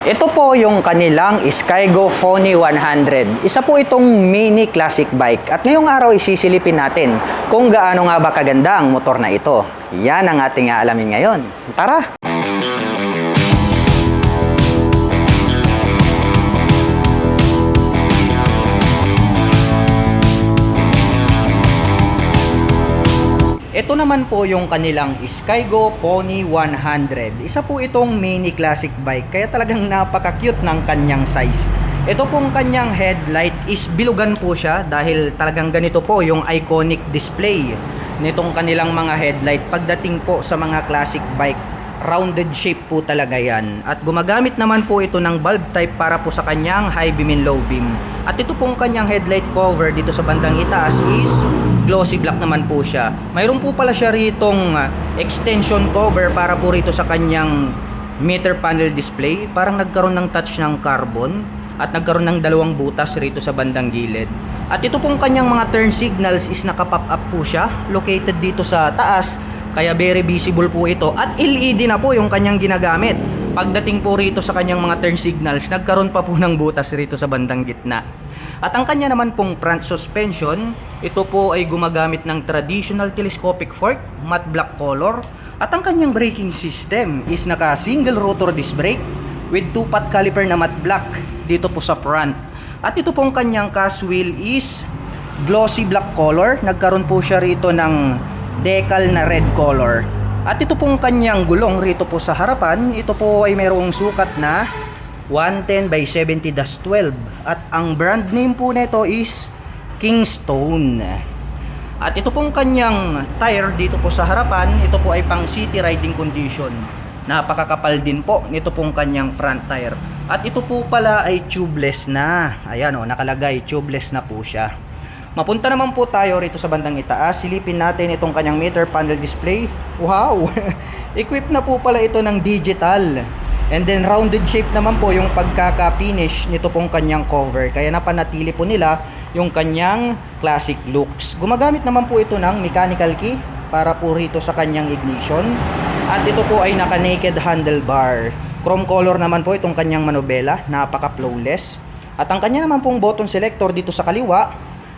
Ito po yung kanilang Skygo Pony 100. Isa po itong mini classic bike. At ngayong araw isisilipin natin kung gaano nga ba kaganda ang motor na ito. Yan ang ating aalamin ngayon. Tara! Ito naman po yung kanilang Skygo Pony 100. Isa po itong mini classic bike, kaya talagang napaka-cute ng kanyang size. Ito pong kanyang headlight is bilugan po siya dahil talagang ganito po yung iconic display nitong kanilang mga headlight pagdating po sa mga classic bike. Rounded shape po talaga yan. At gumagamit naman po ito ng bulb type para po sa kanyang high beam and low beam. At ito pong kanyang headlight cover dito sa bandang itaas is glossy black naman po siya. Mayroon po pala siya ritong extension cover para po rito sa kanyang meter panel display. Parang nagkaroon ng touch ng carbon at nagkaroon ng dalawang butas rito sa bandang gilid. At ito pong kanyang mga turn signals is naka-pop up po siya, located dito sa taas. Kaya very visible po ito at LED na po yung kanyang ginagamit. Pagdating po rito sa kanyang mga turn signals, nagkaroon pa po ng butas rito sa bandang gitna. At ang kanya naman pong front suspension, ito po ay gumagamit ng traditional telescopic fork, matte black color. At ang kanyang braking system is naka single rotor disc brake with 2-pot caliper na matte black dito po sa front. At ito pong kanyang cast wheel is glossy black color. Nagkaroon po siya rito ng decal na red color. At ito pong kanyang gulong rito po sa harapan, ito po ay mayroong sukat na 110/70-12 at ang brand name po nito is Kingstone. At ito pong kanyang tire dito po sa harapan, ito po ay pang city riding condition. Napakakapal din po nito pong kanyang front tire. At ito po pala ay tubeless na. Ayan o, nakalagay tubeless na po siya. Mapunta naman po tayo rito sa bandang itaas. Silipin natin itong kanyang meter panel display. Wow! Equipped na po pala ito ng digital. And then rounded shape naman po yung pagkaka-finish nito pong kanyang cover. Kaya napanatili po nila yung kanyang classic looks. Gumagamit naman po ito ng mechanical key para po rito sa kanyang ignition. At ito po ay naka-naked handlebar. Chrome color naman po itong kanyang manobela. Napaka-flawless. At ang kanya naman pong button selector dito sa kaliwa,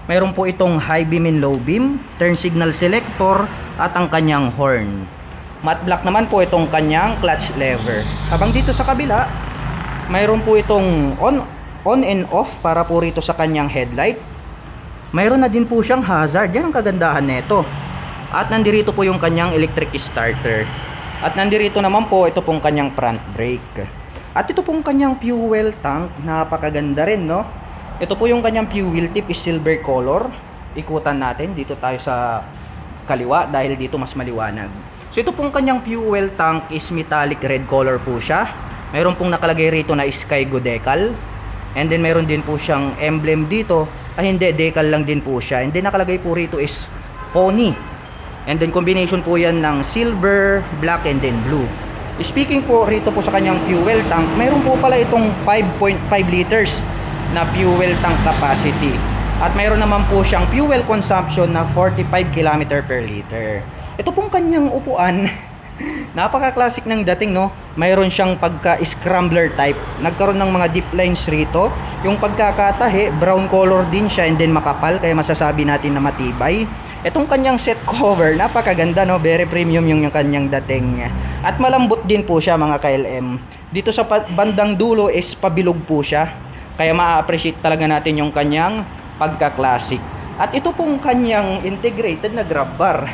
mayroon po itong high beam and low beam, turn signal selector, at ang kanyang horn. Matte black naman po itong kanyang clutch lever. Habang dito sa kabila, mayroon po itong on and off para po rito sa kanyang headlight. Mayroon na din po siyang hazard. Yan ang kagandahan nito. At nandirito po yung kanyang electric starter. At nandirito naman po ito pong kanyang front brake. At ito pong kanyang fuel tank, napakaganda rin, no? Ito po yung kanyang fuel tip is silver color. Ikutan natin dito tayo sa kaliwa dahil dito mas maliwanag. So ito pong kanyang fuel tank is metallic red color po siya. Mayroon pong nakalagay rito na Skygo decal. And then mayroon din po siyang emblem dito. Ay hindi, decal lang din po siya. And then nakalagay po rito is Pony. And then combination po yan ng silver, black, and then blue. Speaking po rito po sa kanyang fuel tank, mayroon po pala itong 5.5 liters na fuel tank capacity. At mayroon naman po siyang fuel consumption na 45 km per liter. Ito pong kanyang upuan, napaka-classic ng dating, no? Mayroon siyang pagka-scrambler type. Nagkaroon ng mga deep lines rito. Yung pagkakatahi, brown color din siya and then makapal, kaya masasabi natin na matibay. Itong kanyang set cover, napakaganda, no? Very premium yung kanyang dating. At malambot din po siya, mga KLM. Dito sa bandang dulo is pabilog po siya. Kaya ma-appreciate talaga natin yung kanyang pagka-classic. At ito pong kanyang integrated na grab bar.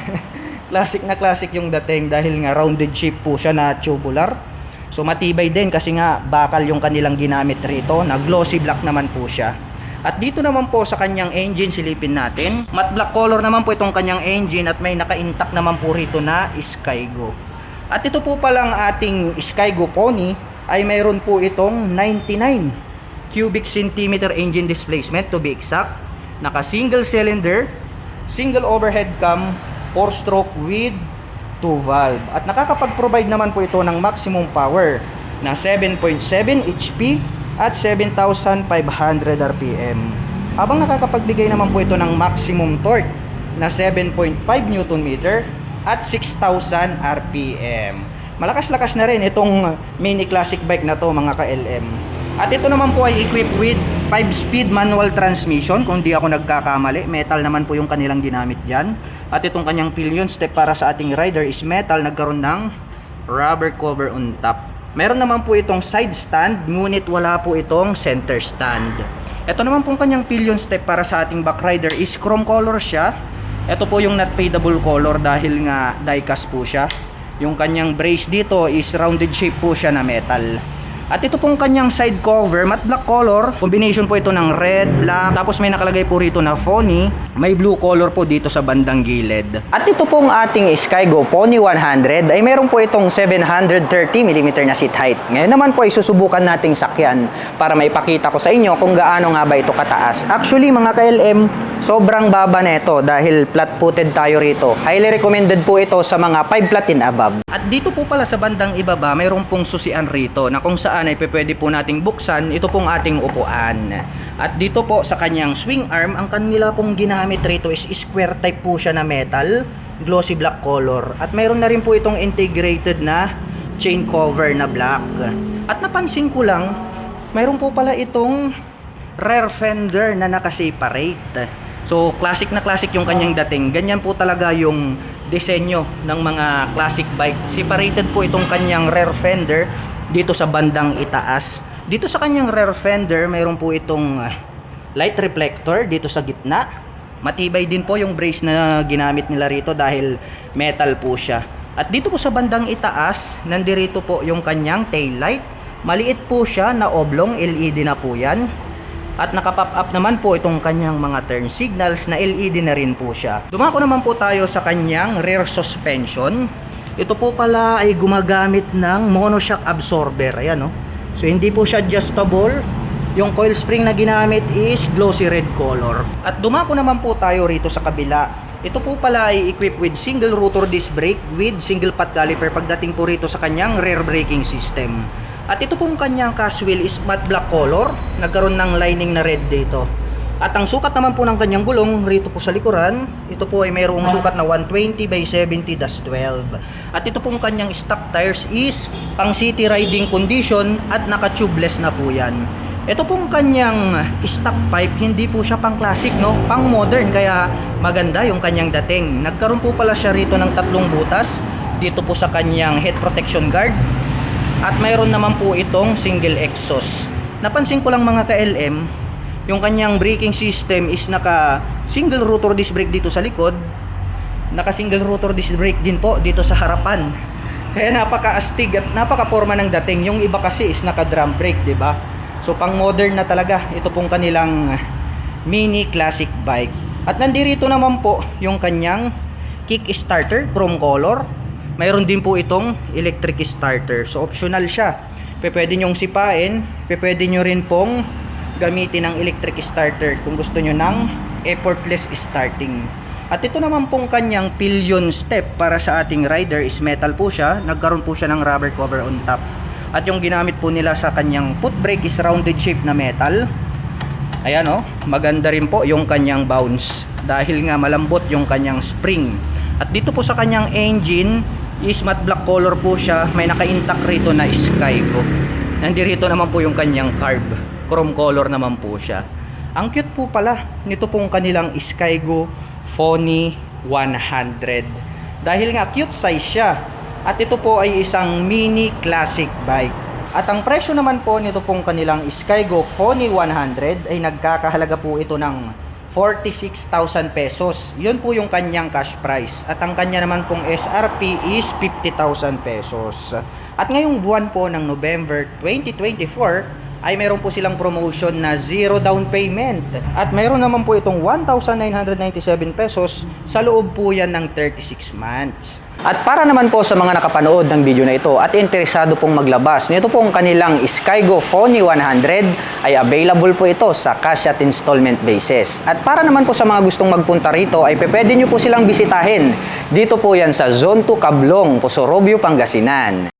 Classic na classic yung dating dahil nga rounded shape po siya na tubular. So matibay din kasi nga bakal yung kanilang ginamit rito na glossy black naman po siya. At dito naman po sa kanyang engine silipin natin. Matte black color naman po itong kanyang engine at may naka-intact naman po rito na Skygo. At ito po palang ating Skygo Pony ay mayroon po itong 99 cubic centimeter engine displacement to be exact. Naka single cylinder, single overhead cam, 4-stroke with 2 valve. At nakakapag-provide naman po ito ng maximum power na 7.7 HP at 7,500 RPM. Habang nakakapagbigay naman po ito ng maximum torque na 7.5 Nm at 6,000 RPM. malakas-lakas na rin itong mini classic bike na to mga ka-LM. At ito naman po ay equipped with 5-speed manual transmission kung di ako nagkakamali. Metal naman po yung kanilang ginamit dyan. At itong kanyang pillion step para sa ating rider is metal, nagkaroon ng rubber cover on top. Meron naman po itong side stand, ngunit wala po itong center stand. Ito naman pong kanyang pillion step para sa ating back rider is chrome color siya. Ito po yung not fadable color dahil nga die-cast po siya. Yung kanyang brace dito is rounded shape po siya na metal. At ito pong kanyang side cover, matte black color. Combination po ito ng red, black. Tapos may nakalagay po rito na Pony. May blue color po dito sa bandang gilid. At ito pong ating Skygo Pony 100 ay meron po itong 730mm na seat height. Ngayon naman po ay susubukan nating sakyan para maipakita ko sa inyo kung gaano nga ba ito kataas. Actually mga ka-LM, sobrang baba nito dahil flat-footed tayo rito. Highly recommended po ito sa mga 5 flat and above. At dito po pala sa bandang ibaba, mayroon pong susian rito na kung saan ay pwede po nating buksan ito pong ating upuan. At dito po sa kanyang swing arm, ang kanila pong ginamit rito is square type po siya na metal, glossy black color. At mayroon na rin po itong integrated na chain cover na black. At napansin ko lang, mayroon po pala itong rear fender na nakaseparate. So classic na classic yung kanyang dating. Ganyan po talaga yung disenyo ng mga classic bike. Separated po itong kanyang rear fender dito sa bandang itaas. Dito sa kanyang rear fender, mayroon po itong light reflector dito sa gitna. Matibay din po yung brace na ginamit nila rito dahil metal po siya. At dito po sa bandang itaas, nandirito po yung kanyang tail light. Maliit po siya na oblong, LED na po yan. At nakapop up naman po itong kanyang mga turn signals na LED na rin po siya. Dumako naman po tayo sa kanyang rear suspension. Ito po pala ay gumagamit ng monoshock absorber. Ayan, no? So hindi po siya adjustable. Yung coil spring na ginamit is glossy red color. At dumako naman po tayo rito sa kabila. Ito po pala ay equipped with single rotor disc brake with single pot caliper pagdating po rito sa kanyang rear braking system. At ito pong kanyang cast wheel is matte black color. Nagkaroon ng lining na red dito. At ang sukat naman po ng kanyang gulong rito po sa likuran, ito po ay mayroong sukat na 120/70-12. At ito pong kanyang stock tires is pang city riding condition at naka-tubeless na po yan. Ito pong kanyang stock pipe, hindi po siya pang classic, no? Pang modern, kaya maganda yung kanyang dating. Nagkaroon po pala siya rito ng 3 butas dito po sa kanyang head protection guard. At mayroon naman po itong single exhaust. Napansin ko lang mga ka-LM, yung kanyang braking system is naka single rotor disc brake dito sa likod. Naka single rotor disc brake din po dito sa harapan. Kaya napaka-astig at napaka-forma ng dating. Yung iba kasi is naka drum brake, 'di ba? So pang modern na talaga ito pong kanilang mini classic bike. At nandirito naman po yung kanyang kick starter, chrome color. Mayroon din po itong electric starter. So optional siya. Pwede nyong sipain, pwede nyo rin pong gamitin ng electric starter kung gusto nyo ng effortless starting. At ito naman pong kanyang pillion step para sa ating rider is metal po siya. Nagkaroon po siya ng rubber cover on top. At yung ginamit po nila sa kanyang foot brake is rounded shape na metal. Ayan, oh, maganda rin po yung kanyang bounce dahil nga malambot yung kanyang spring. At dito po sa kanyang engine is matte black color po siya. May naka-intact rito na Skygo. Nandirito naman po yung kanyang carb. Chrome color naman po siya. Ang cute po pala nito pong kanilang Skygo Pony 100. Dahil nga cute size siya. At ito po ay isang mini classic bike. At ang presyo naman po nito pong kanilang Skygo Pony 100 ay nagkakahalaga po ito ng 46,000 pesos. Yun po yung kanyang cash price. At ang kanya naman pong SRP is 50,000 pesos. At ngayong buwan po ng November 2024 ay meron po silang promotion na 0 down payment. At meron naman po itong 1,997 pesos sa loob po yan ng 36 months. At para naman po sa mga nakapanood ng video na ito at interesado pong maglabas nito pong kanilang Skygo Pony 100 ay available po ito sa cash at installment basis. At para naman po sa mga gustong magpunta rito ay pwede nyo po silang bisitahin. Dito po yan sa Zone 2 Cablong, Puso Robio, Pangasinan.